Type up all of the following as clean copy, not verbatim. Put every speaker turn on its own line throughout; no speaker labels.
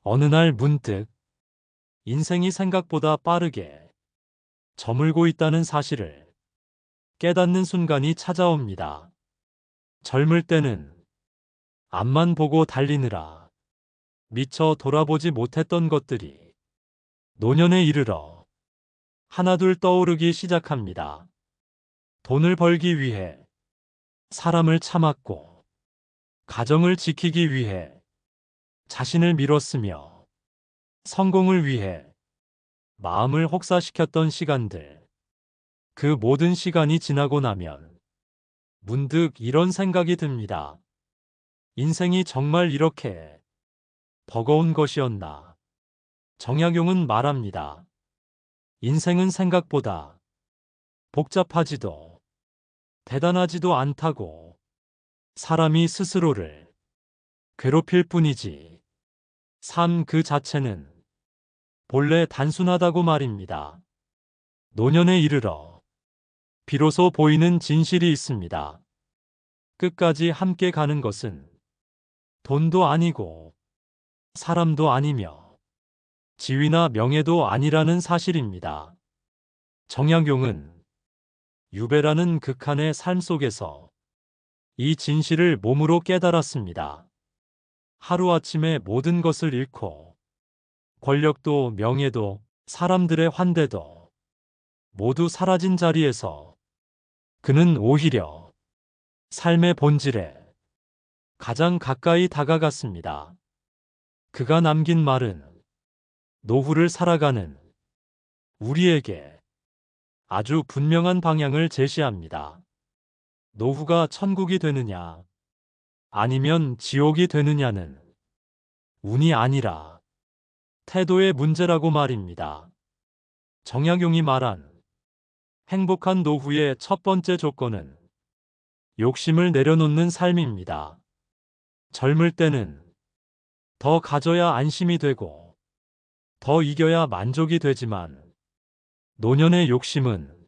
어느 날 문득 인생이 생각보다 빠르게 저물고 있다는 사실을 깨닫는 순간이 찾아옵니다. 젊을 때는 앞만 보고 달리느라 미처 돌아보지 못했던 것들이 노년에 이르러 하나둘 떠오르기 시작합니다. 돈을 벌기 위해 사람을 참았고, 가정을 지키기 위해 자신을 밀었으며, 성공을 위해 마음을 혹사시켰던 시간들. 그 모든 시간이 지나고 나면 문득 이런 생각이 듭니다. 인생이 정말 이렇게 버거운 것이었나. 정약용은 말합니다. 인생은 생각보다 복잡하지도 대단하지도 않다고. 사람이 스스로를 괴롭힐 뿐이지 삶 그 자체는 본래 단순하다고 말입니다. 노년에 이르러 비로소 보이는 진실이 있습니다. 끝까지 함께 가는 것은 돈도 아니고 사람도 아니며 지위나 명예도 아니라는 사실입니다. 정약용은 유배라는 극한의 삶 속에서 이 진실을 몸으로 깨달았습니다. 하루아침에 모든 것을 잃고 권력도 명예도 사람들의 환대도 모두 사라진 자리에서 그는 오히려 삶의 본질에 가장 가까이 다가갔습니다. 그가 남긴 말은 노후를 살아가는 우리에게 아주 분명한 방향을 제시합니다. 노후가 천국이 되느냐 아니면 지옥이 되느냐는 운이 아니라 태도의 문제라고 말입니다. 정약용이 말한 행복한 노후의 첫 번째 조건은 욕심을 내려놓는 삶입니다. 젊을 때는 더 가져야 안심이 되고 더 이겨야 만족이 되지만 노년의 욕심은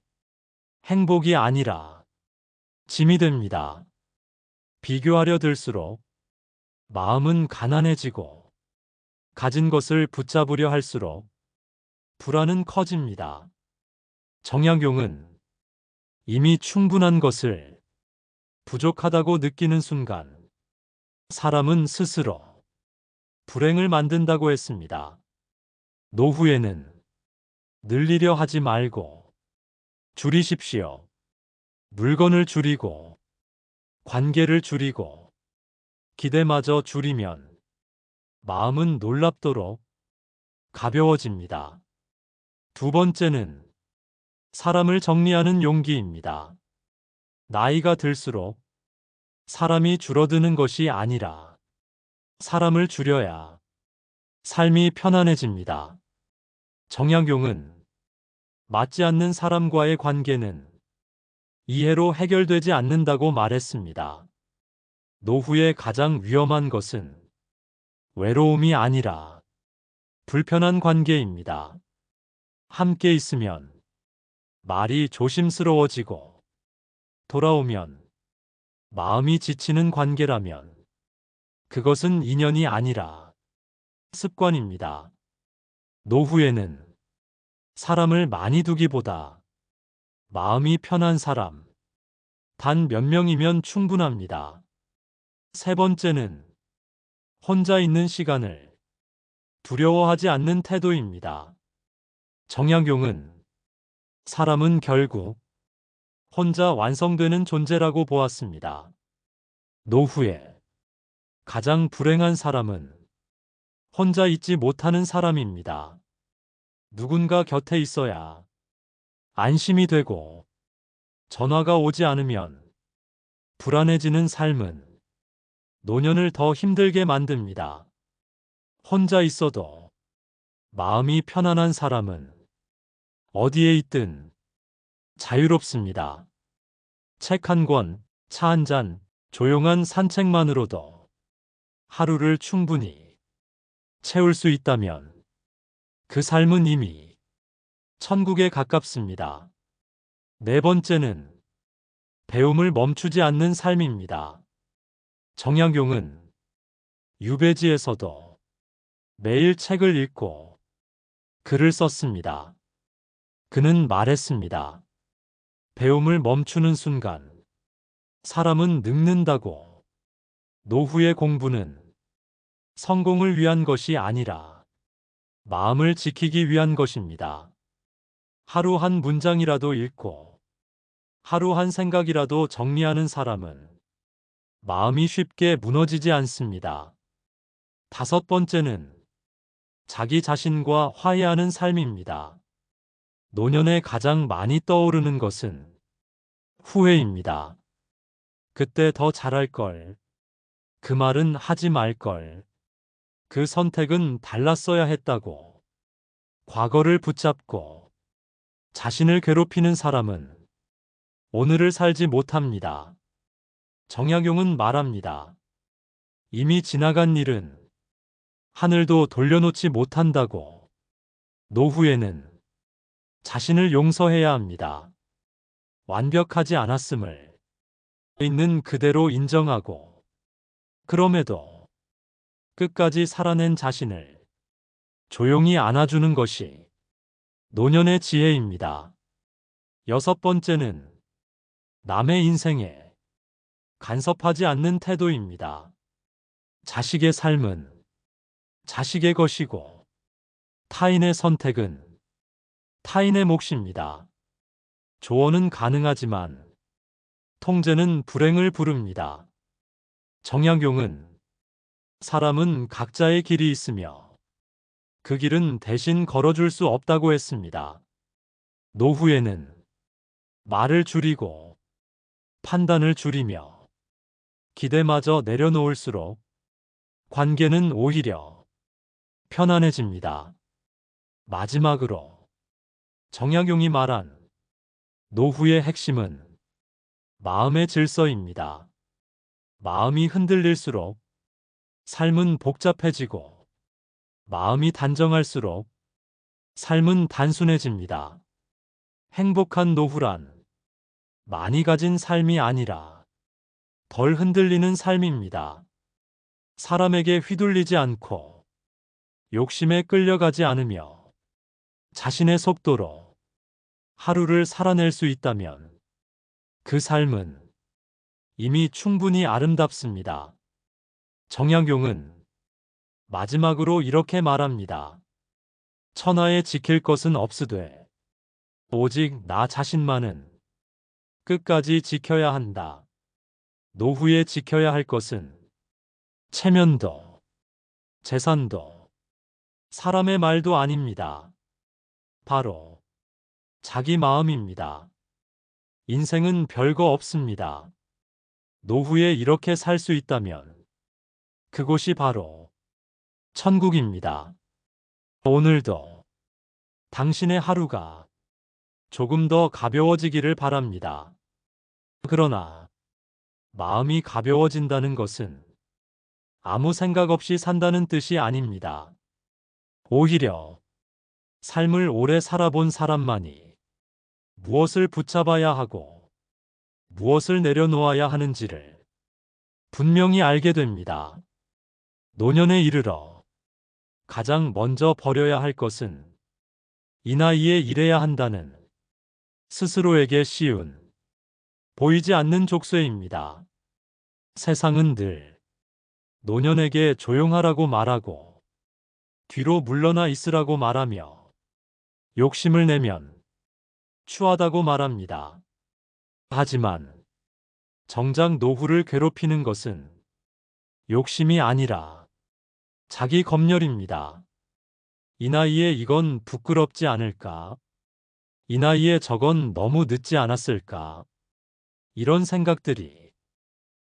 행복이 아니라 짐이 됩니다. 비교하려 들수록 마음은 가난해지고 가진 것을 붙잡으려 할수록 불안은 커집니다. 정약용은 이미 충분한 것을 부족하다고 느끼는 순간 사람은 스스로 불행을 만든다고 했습니다. 노후에는 늘리려 하지 말고 줄이십시오. 물건을 줄이고 관계를 줄이고 기대마저 줄이면 마음은 놀랍도록 가벼워집니다. 두 번째는 사람을 정리하는 용기입니다. 나이가 들수록 사람이 줄어드는 것이 아니라 사람을 줄여야 삶이 편안해집니다. 정약용은 맞지 않는 사람과의 관계는 이해로 해결되지 않는다고 말했습니다. 노후의 가장 위험한 것은 외로움이 아니라 불편한 관계입니다. 함께 있으면 말이 조심스러워지고 돌아오면 마음이 지치는 관계라면 그것은 인연이 아니라 습관입니다. 노후에는 사람을 많이 두기보다 마음이 편한 사람, 단 몇 명이면 충분합니다. 세 번째는 혼자 있는 시간을 두려워하지 않는 태도입니다. 정약용은 사람은 결국 혼자 완성되는 존재라고 보았습니다. 노후에 가장 불행한 사람은 혼자 있지 못하는 사람입니다. 누군가 곁에 있어야 안심이 되고 전화가 오지 않으면 불안해지는 삶은 노년을 더 힘들게 만듭니다. 혼자 있어도 마음이 편안한 사람은 어디에 있든 자유롭습니다. 책 한 권, 차 한 잔, 조용한 산책만으로도 하루를 충분히 채울 수 있다면 그 삶은 이미 천국에 가깝습니다. 네 번째는 배움을 멈추지 않는 삶입니다. 정약용은 유배지에서도 매일 책을 읽고 글을 썼습니다. 그는 말했습니다. 배움을 멈추는 순간 사람은 늙는다고. 노후의 공부는 성공을 위한 것이 아니라 마음을 지키기 위한 것입니다. 하루 한 문장이라도 읽고 하루 한 생각이라도 정리하는 사람은 마음이 쉽게 무너지지 않습니다. 다섯 번째는 자기 자신과 화해하는 삶입니다. 노년에 가장 많이 떠오르는 것은 후회입니다. 그때 더 잘할 걸. 그 말은 하지 말 걸. 그 선택은 달랐어야 했다고. 과거를 붙잡고 자신을 괴롭히는 사람은 오늘을 살지 못합니다. 정약용은 말합니다. 이미 지나간 일은 하늘도 돌려놓지 못한다고. 노후에는 자신을 용서해야 합니다. 완벽하지 않았음을 있는 그대로 인정하고 그럼에도 끝까지 살아낸 자신을 조용히 안아주는 것이 노년의 지혜입니다. 여섯 번째는 남의 인생에 간섭하지 않는 태도입니다. 자식의 삶은 자식의 것이고 타인의 선택은 타인의 몫입니다. 조언은 가능하지만 통제는 불행을 부릅니다. 정약용은 사람은 각자의 길이 있으며 그 길은 대신 걸어줄 수 없다고 했습니다. 노후에는 말을 줄이고 판단을 줄이며 기대마저 내려놓을수록 관계는 오히려 편안해집니다. 마지막으로 정약용이 말한 노후의 핵심은 마음의 질서입니다. 마음이 흔들릴수록 삶은 복잡해지고 마음이 단정할수록 삶은 단순해집니다. 행복한 노후란 많이 가진 삶이 아니라 덜 흔들리는 삶입니다. 사람에게 휘둘리지 않고 욕심에 끌려가지 않으며 자신의 속도로 하루를 살아낼 수 있다면 그 삶은 이미 충분히 아름답습니다. 정약용은 마지막으로 이렇게 말합니다. 천하에 지킬 것은 없으되 오직 나 자신만은 끝까지 지켜야 한다. 노후에 지켜야 할 것은 체면도 재산도 사람의 말도 아닙니다. 바로 자기 마음입니다. 인생은 별거 없습니다. 노후에 이렇게 살 수 있다면 그곳이 바로 천국입니다. 오늘도 당신의 하루가 조금 더 가벼워지기를 바랍니다. 그러나 마음이 가벼워진다는 것은 아무 생각 없이 산다는 뜻이 아닙니다. 오히려 삶을 오래 살아본 사람만이 무엇을 붙잡아야 하고 무엇을 내려놓아야 하는지를 분명히 알게 됩니다. 노년에 이르러 가장 먼저 버려야 할 것은 이 나이에 이래야 한다는 스스로에게 씌운 보이지 않는 족쇄입니다. 세상은 늘 노년에게 조용하라고 말하고 뒤로 물러나 있으라고 말하며 욕심을 내면 추하다고 말합니다. 하지만 정작 노후를 괴롭히는 것은 욕심이 아니라 자기 검열입니다. 이 나이에 이건 부끄럽지 않을까? 이 나이에 저건 너무 늦지 않았을까? 이런 생각들이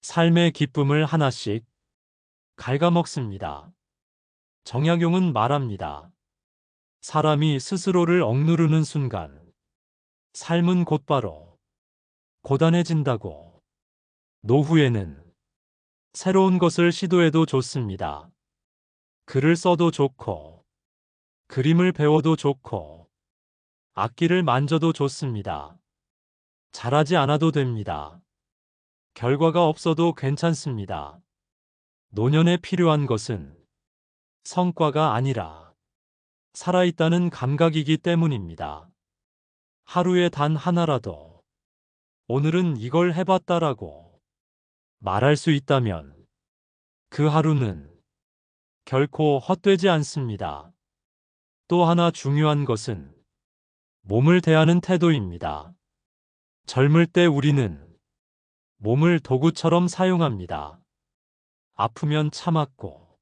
삶의 기쁨을 하나씩 갉아먹습니다. 정약용은 말합니다. 사람이 스스로를 억누르는 순간 삶은 곧바로 고단해진다고. 노후에는 새로운 것을 시도해도 좋습니다. 글을 써도 좋고 그림을 배워도 좋고 악기를 만져도 좋습니다. 잘하지 않아도 됩니다. 결과가 없어도 괜찮습니다. 노년에 필요한 것은 성과가 아니라 살아있다는 감각이기 때문입니다. 하루에 단 하나라도 오늘은 이걸 해봤다라고 말할 수 있다면 그 하루는 결코 헛되지 않습니다. 또 하나 중요한 것은 몸을 대하는 태도입니다. 젊을 때 우리는 몸을 도구처럼 사용합니다. 아프면 참았고,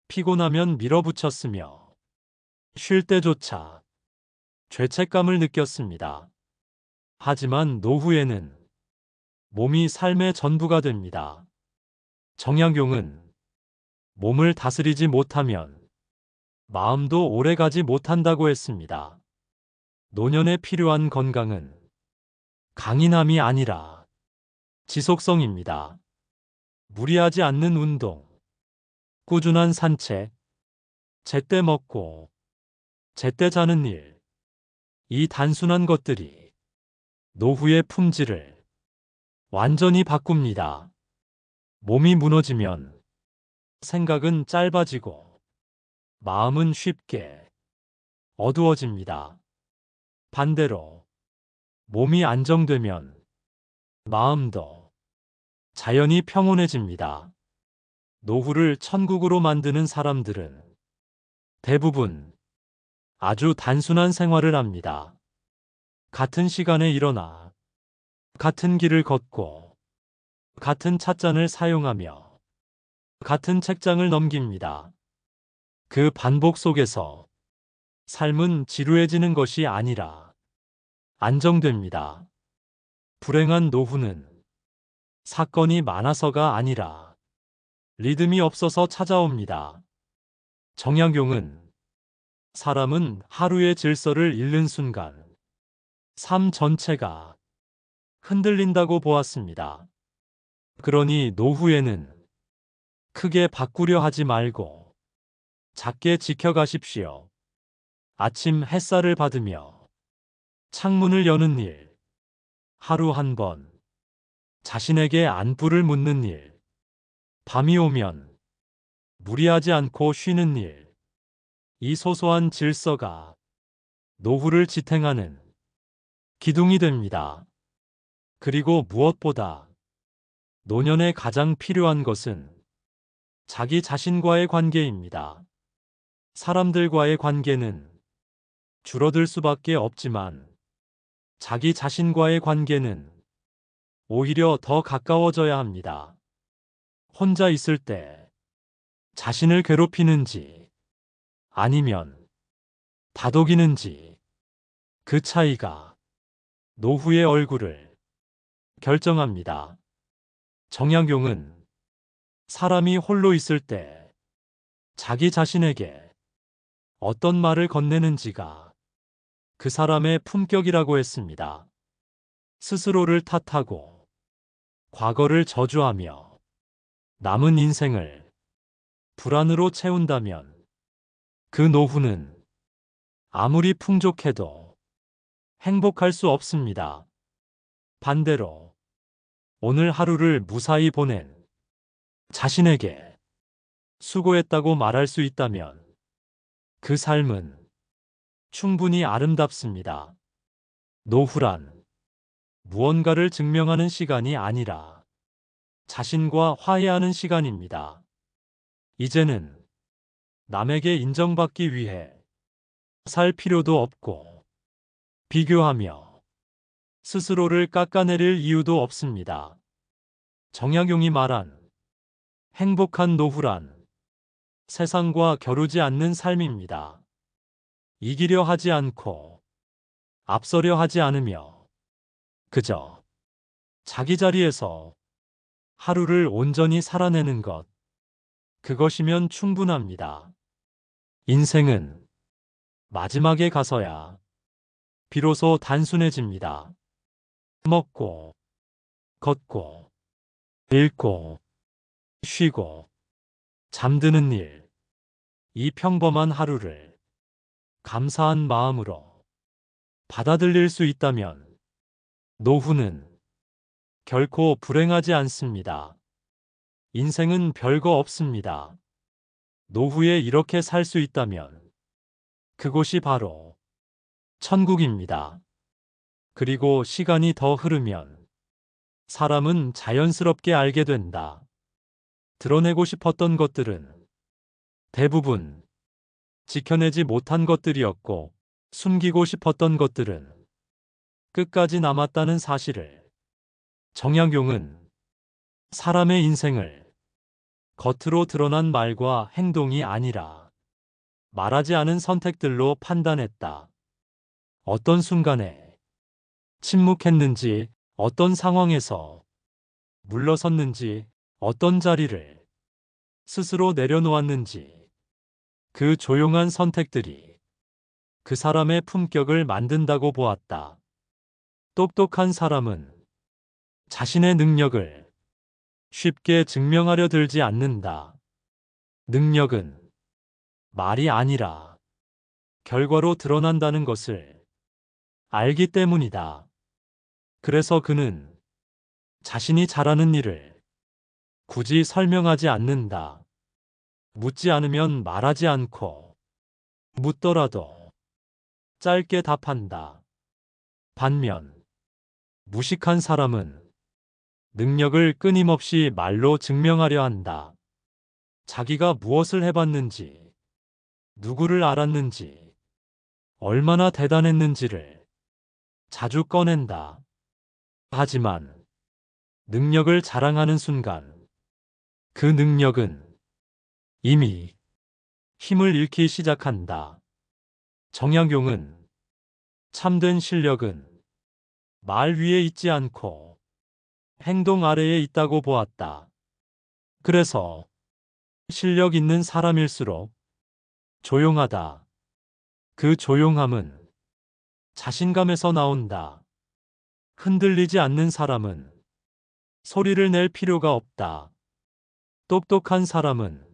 피곤하면 밀어붙였으며, 쉴 때조차 죄책감을 느꼈습니다. 하지만 노후에는 몸이 삶의 전부가 됩니다. 정약용은 몸을 다스리지 못하면 마음도 오래 가지 못한다고 했습니다. 노년에 필요한 건강은 강인함이 아니라 지속성입니다. 무리하지 않는 운동, 꾸준한 산책, 제때 먹고 제때 자는 일, 이 단순한 것들이 노후의 품질을 완전히 바꿉니다. 몸이 무너지면 생각은 짧아지고 마음은 쉽게 어두워집니다. 반대로 몸이 안정되면 마음도 자연히 평온해집니다. 노후를 천국으로 만드는 사람들은 대부분 아주 단순한 생활을 합니다. 같은 시간에 일어나, 같은 길을 걷고, 같은 찻잔을 사용하며, 같은 책장을 넘깁니다. 그 반복 속에서 삶은 지루해지는 것이 아니라 안정됩니다. 불행한 노후는 사건이 많아서가 아니라 리듬이 없어서 찾아옵니다. 정약용은 사람은 하루의 질서를 잃는 순간 삶 전체가 흔들린다고 보았습니다. 그러니 노후에는 크게 바꾸려 하지 말고 작게 지켜가십시오. 아침 햇살을 받으며 창문을 여는 일, 하루 한 번 자신에게 안부를 묻는 일, 밤이 오면 무리하지 않고 쉬는 일, 이 소소한 질서가 노후를 지탱하는 기둥이 됩니다. 그리고 무엇보다 노년에 가장 필요한 것은 자기 자신과의 관계입니다. 사람들과의 관계는 줄어들 수밖에 없지만 자기 자신과의 관계는 오히려 더 가까워져야 합니다. 혼자 있을 때 자신을 괴롭히는지 아니면 다독이는지 그 차이가 노후의 얼굴을 결정합니다. 정약용은 사람이 홀로 있을 때 자기 자신에게 어떤 말을 건네는지가 그 사람의 품격이라고 했습니다. 스스로를 탓하고 과거를 저주하며 남은 인생을 불안으로 채운다면 그 노후는 아무리 풍족해도 행복할 수 없습니다. 반대로 오늘 하루를 무사히 보낸 자신에게 수고했다고 말할 수 있다면 그 삶은 충분히 아름답습니다. 노후란 무언가를 증명하는 시간이 아니라 자신과 화해하는 시간입니다. 이제는 남에게 인정받기 위해 살 필요도 없고 비교하며 스스로를 깎아내릴 이유도 없습니다. 정약용이 말한 행복한 노후란 세상과 겨루지 않는 삶입니다. 이기려 하지 않고 앞서려 하지 않으며 그저 자기 자리에서 하루를 온전히 살아내는 것, 그것이면 충분합니다. 인생은 마지막에 가서야 비로소 단순해집니다. 먹고, 걷고, 읽고, 쉬고, 잠드는 일, 이 평범한 하루를 감사한 마음으로 받아들일 수 있다면 노후는 결코 불행하지 않습니다. 인생은 별거 없습니다. 노후에 이렇게 살 수 있다면 그곳이 바로 천국입니다. 그리고 시간이 더 흐르면 사람은 자연스럽게 알게 된다. 드러내고 싶었던 것들은 대부분 지켜내지 못한 것들이었고, 숨기고 싶었던 것들은 끝까지 남았다는 사실을. 정약용은 사람의 인생을 겉으로 드러난 말과 행동이 아니라 말하지 않은 선택들로 판단했다. 어떤 순간에 침묵했는지, 어떤 상황에서 물러섰는지, 어떤 자리를 스스로 내려놓았는지, 그 조용한 선택들이 그 사람의 품격을 만든다고 보았다. 똑똑한 사람은 자신의 능력을 쉽게 증명하려 들지 않는다. 능력은 말이 아니라 결과로 드러난다는 것을 알기 때문이다. 그래서 그는 자신이 잘하는 일을 굳이 설명하지 않는다. 묻지 않으면 말하지 않고, 묻더라도 짧게 답한다. 반면 무식한 사람은 능력을 끊임없이 말로 증명하려 한다. 자기가 무엇을 해봤는지, 누구를 알았는지, 얼마나 대단했는지를 자주 꺼낸다. 하지만 능력을 자랑하는 순간 그 능력은 이미 힘을 잃기 시작한다. 정약용은 참된 실력은 말 위에 있지 않고 행동 아래에 있다고 보았다. 그래서 실력 있는 사람일수록 조용하다. 그 조용함은 자신감에서 나온다. 흔들리지 않는 사람은 소리를 낼 필요가 없다. 똑똑한 사람은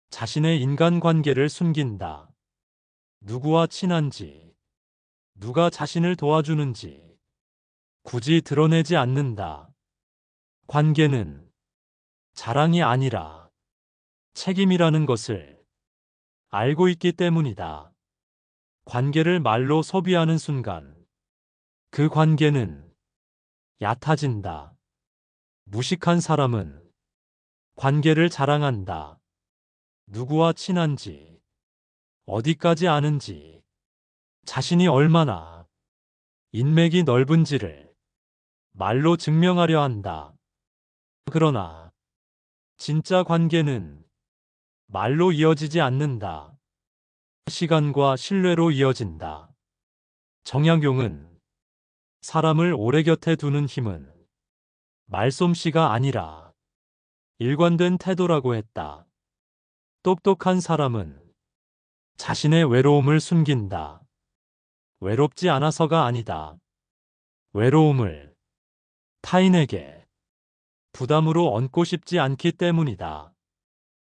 자신의 인간관계를 숨긴다. 누구와 친한지, 누가 자신을 도와주는지 굳이 드러내지 않는다. 관계는 자랑이 아니라 책임이라는 것을 알고 있기 때문이다. 관계를 말로 소비하는 순간 그 관계는 얕아진다. 무식한 사람은 관계를 자랑한다. 누구와 친한지, 어디까지 아는지, 자신이 얼마나 인맥이 넓은지를 말로 증명하려 한다. 그러나 진짜 관계는 말로 이어지지 않는다. 시간과 신뢰로 이어진다. 정약용은 사람을 오래 곁에 두는 힘은 말솜씨가 아니라 일관된 태도라고 했다. 똑똑한 사람은 자신의 외로움을 숨긴다. 외롭지 않아서가 아니다. 외로움을 타인에게 부담으로 얹고 싶지 않기 때문이다.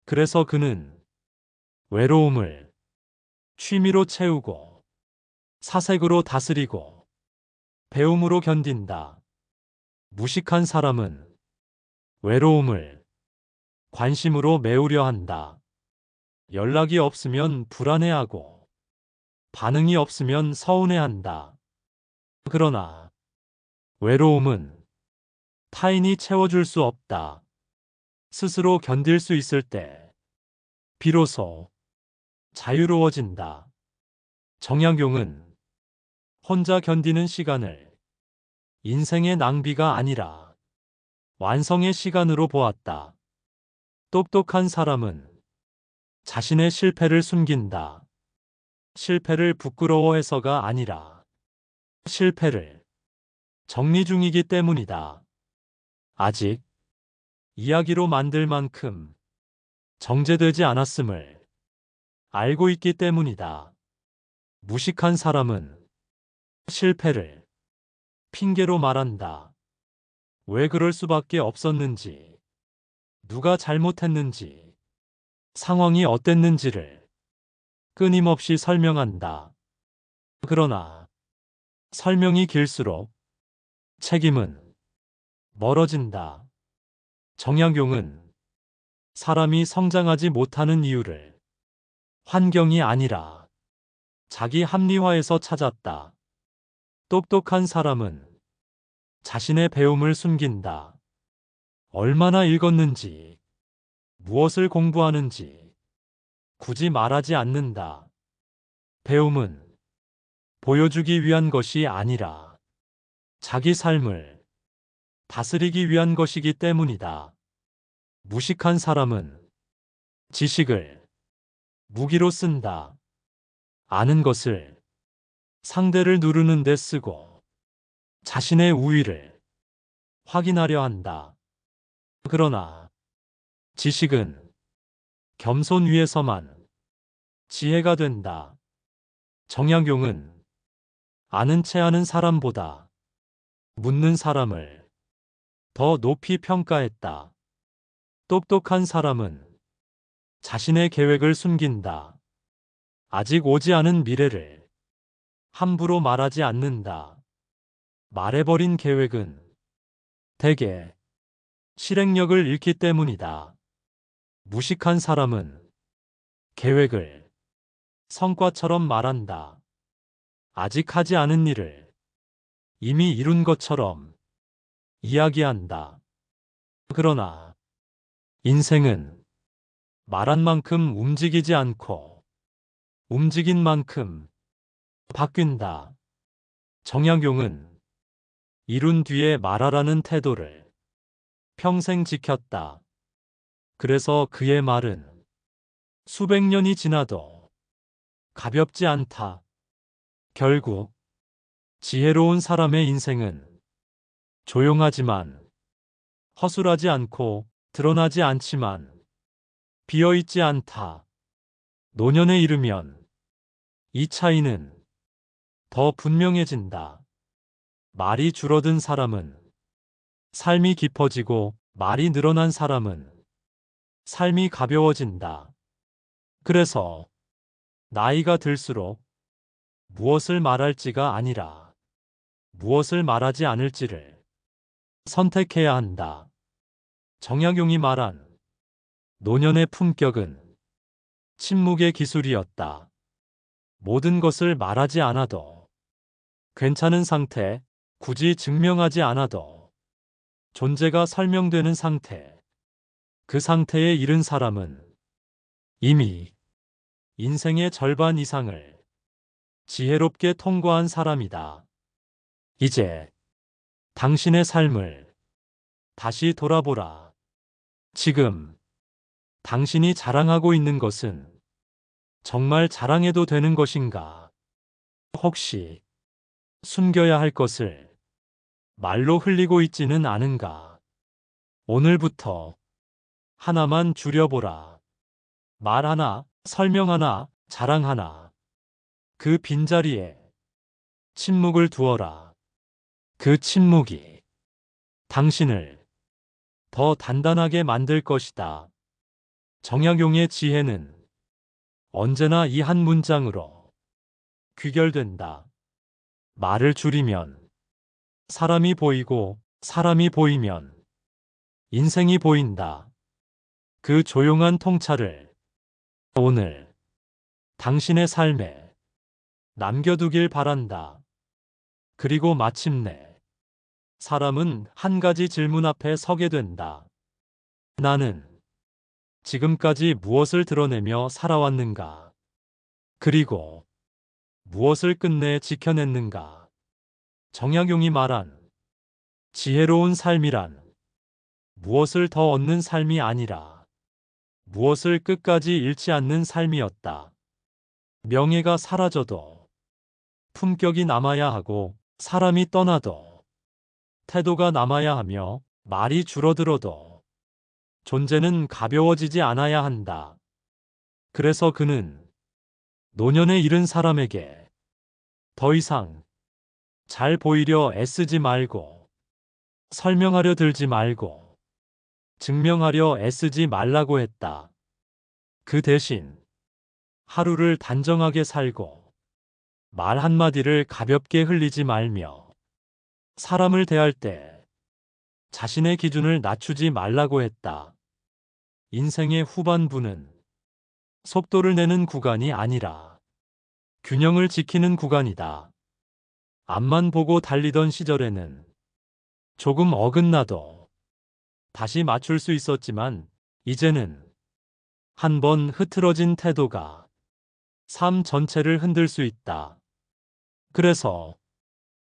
그래서 그는 외로움을 취미로 채우고, 사색으로 다스리고, 배움으로 견딘다. 무식한 사람은 외로움을 관심으로 메우려 한다. 연락이 없으면 불안해하고, 반응이 없으면 서운해한다. 그러나 외로움은 타인이 채워줄 수 없다. 스스로 견딜 수 있을 때 비로소 자유로워진다. 정약용은 혼자 견디는 시간을 인생의 낭비가 아니라 완성의 시간으로 보았다. 똑똑한 사람은 자신의 실패를 숨긴다. 실패를 부끄러워해서가 아니라 실패를 정리 중이기 때문이다. 아직 이야기로 만들 만큼 정제되지 않았음을 알고 있기 때문이다. 무식한 사람은 실패를 핑계로 말한다. 왜 그럴 수밖에 없었는지, 누가 잘못했는지, 상황이 어땠는지를 끊임없이 설명한다. 그러나 설명이 길수록 책임은 멀어진다. 정약용은 사람이 성장하지 못하는 이유를 환경이 아니라 자기 합리화에서 찾았다. 똑똑한 사람은 자신의 배움을 숨긴다. 얼마나 읽었는지, 무엇을 공부하는지 굳이 말하지 않는다. 배움은 보여주기 위한 것이 아니라 자기 삶을 다스리기 위한 것이기 때문이다. 무식한 사람은 지식을 무기로 쓴다. 아는 것을 상대를 누르는 데 쓰고 자신의 우위를 확인하려 한다. 그러나 지식은 겸손 위에서만 지혜가 된다. 정약용은 아는 체 하는 사람보다 묻는 사람을 더 높이 평가했다. 똑똑한 사람은 자신의 계획을 숨긴다. 아직 오지 않은 미래를 함부로 말하지 않는다. 말해버린 계획은 대개 실행력을 잃기 때문이다. 무식한 사람은 계획을 성과처럼 말한다. 아직 하지 않은 일을 이미 이룬 것처럼 이야기한다. 그러나 인생은 말한 만큼 움직이지 않고 움직인 만큼 바뀐다. 정약용은 이룬 뒤에 말하라는 태도를 평생 지켰다. 그래서 그의 말은 수백 년이 지나도 가볍지 않다. 결국 지혜로운 사람의 인생은 조용하지만 허술하지 않고 드러나지 않지만 비어있지 않다. 노년에 이르면 이 차이는 더 분명해진다. 말이 줄어든 사람은 삶이 깊어지고 말이 늘어난 사람은 삶이 가벼워진다. 그래서 나이가 들수록 무엇을 말할지가 아니라 무엇을 말하지 않을지를 선택해야 한다. 정약용이 말한 노년의 품격은 침묵의 기술이었다. 모든 것을 말하지 않아도 괜찮은 상태, 굳이 증명하지 않아도 존재가 설명되는 상태, 그 상태에 이른 사람은 이미 인생의 절반 이상을 지혜롭게 통과한 사람이다. 이제 당신의 삶을 다시 돌아보라. 지금 당신이 자랑하고 있는 것은 정말 자랑해도 되는 것인가? 혹시 숨겨야 할 것을 말로 흘리고 있지는 않은가? 오늘부터 하나만 줄여보라. 말 하나, 설명 하나, 자랑 하나. 그 빈자리에 침묵을 두어라. 그 침묵이 당신을 더 단단하게 만들 것이다. 정약용의 지혜는 언제나 이 한 문장으로 귀결된다. 말을 줄이면 사람이 보이고 사람이 보이면 인생이 보인다. 그 조용한 통찰을 오늘 당신의 삶에 남겨두길 바란다. 그리고 마침내 사람은 한 가지 질문 앞에 서게 된다. 나는 지금까지 무엇을 드러내며 살아왔는가? 그리고 무엇을 끝내 지켜냈는가? 정약용이 말한 지혜로운 삶이란 무엇을 더 얻는 삶이 아니라 무엇을 끝까지 잃지 않는 삶이었다. 명예가 사라져도 품격이 남아야 하고 사람이 떠나도 태도가 남아야 하며 말이 줄어들어도 존재는 가벼워지지 않아야 한다. 그래서 그는 노년에 이른 사람에게 더 이상 잘 보이려 애쓰지 말고 설명하려 들지 말고 증명하려 애쓰지 말라고 했다. 그 대신 하루를 단정하게 살고 말 한마디를 가볍게 흘리지 말며 사람을 대할 때 자신의 기준을 낮추지 말라고 했다. 인생의 후반부는 속도를 내는 구간이 아니라 균형을 지키는 구간이다. 앞만 보고 달리던 시절에는 조금 어긋나도 다시 맞출 수 있었지만 이제는 한 번 흐트러진 태도가 삶 전체를 흔들 수 있다. 그래서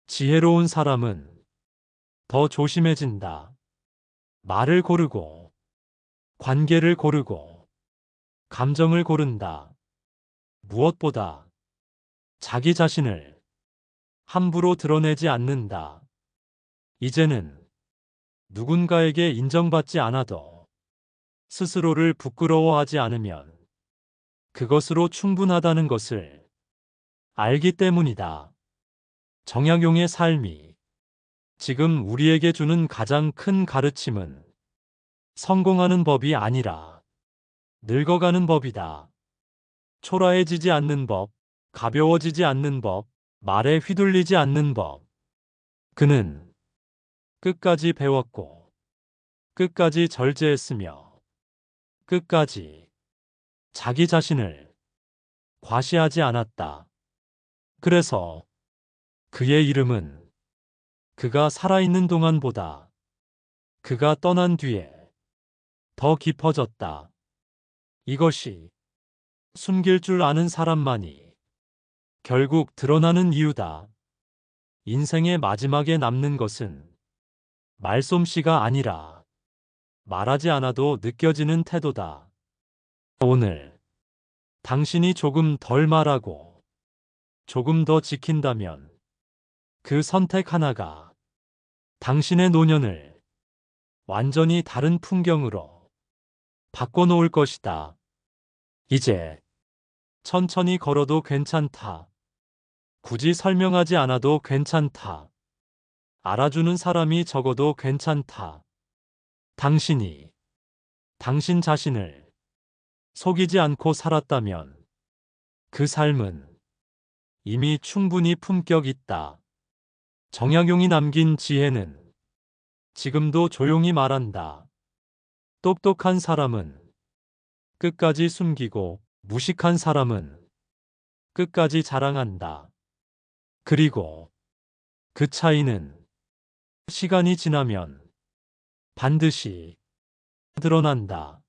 지혜로운 사람은 더 조심해진다. 말을 고르고, 관계를 고르고, 감정을 고른다. 무엇보다 자기 자신을 함부로 드러내지 않는다. 이제는 누군가에게 인정받지 않아도 스스로를 부끄러워하지 않으면 그것으로 충분하다는 것을 알기 때문이다. 정약용의 삶이 지금 우리에게 주는 가장 큰 가르침은 성공하는 법이 아니라 늙어가는 법이다. 초라해지지 않는 법, 가벼워지지 않는 법, 말에 휘둘리지 않는 법. 그는 끝까지 배웠고, 끝까지 절제했으며, 끝까지 자기 자신을 과시하지 않았다. 그래서 그의 이름은 그가 살아있는 동안보다 그가 떠난 뒤에 더 깊어졌다. 이것이 숨길 줄 아는 사람만이 결국 드러나는 이유다. 인생의 마지막에 남는 것은 말솜씨가 아니라 말하지 않아도 느껴지는 태도다. 오늘 당신이 조금 덜 말하고 조금 더 지킨다면 그 선택 하나가 당신의 노년을 완전히 다른 풍경으로 바꿔놓을 것이다. 이제 천천히 걸어도 괜찮다. 굳이 설명하지 않아도 괜찮다. 알아주는 사람이 적어도 괜찮다. 당신이 당신 자신을 속이지 않고 살았다면 그 삶은 이미 충분히 품격 있다. 정약용이 남긴 지혜는 지금도 조용히 말한다. 똑똑한 사람은 끝까지 숨기고 무식한 사람은 끝까지 자랑한다. 그리고 그 차이는 시간이 지나면 반드시 드러난다.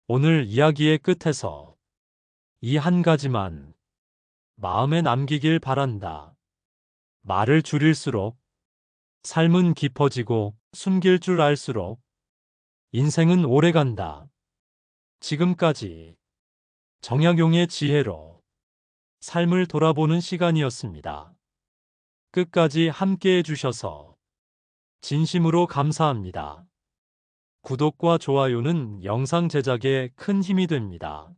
오늘 이야기의 끝에서 이 한 가지만 마음에 남기길 바란다. 말을 줄일수록 삶은 깊어지고 숨길 줄 알수록 인생은 오래간다. 지금까지 정약용의 지혜로 삶을 돌아보는 시간이었습니다. 끝까지 함께 해주셔서 진심으로 감사합니다. 구독과 좋아요는 영상 제작에 큰 힘이 됩니다.